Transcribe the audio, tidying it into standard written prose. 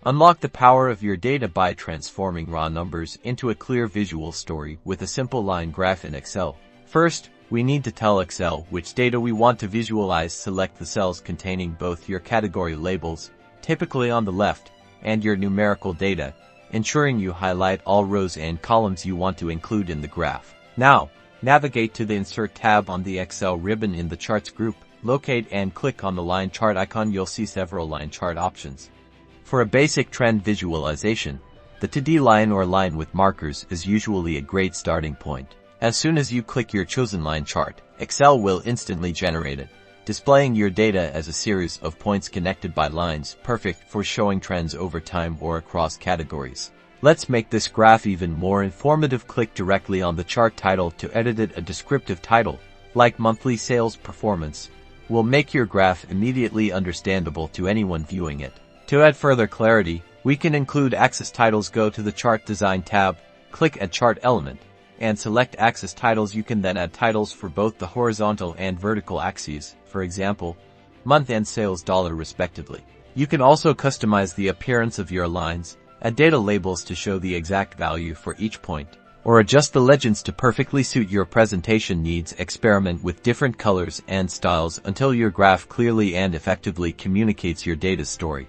Unlock the power of your data by transforming raw numbers into a clear visual story with a simple line graph in Excel. First, we need to tell Excel which data we want to visualize. Select the cells containing both your category labels, typically on the left, and your numerical data, ensuring you highlight all rows and columns you want to include in the graph. Now, navigate to the Insert tab on the Excel ribbon in the Charts group, locate and click on the line chart icon. You'll see several line chart options. For a basic trend visualization, the 2D line or line with markers is usually a great starting point. As soon as you click your chosen line chart, Excel will instantly generate it, displaying your data as a series of points connected by lines, perfect for showing trends over time or across categories. Let's make this graph even more informative. Click directly on the chart title to edit it. A descriptive title, like monthly sales performance, will make your graph immediately understandable to anyone viewing it. To add further clarity, we can include axis titles. Go to the Chart Design tab, click Add Chart Element, and select Axis Titles. You can then add titles for both the horizontal and vertical axes, for example, month and sales dollar respectively. You can also customize the appearance of your lines, add data labels to show the exact value for each point, or adjust the legends to perfectly suit your presentation needs. Experiment with different colors and styles until your graph clearly and effectively communicates your data story.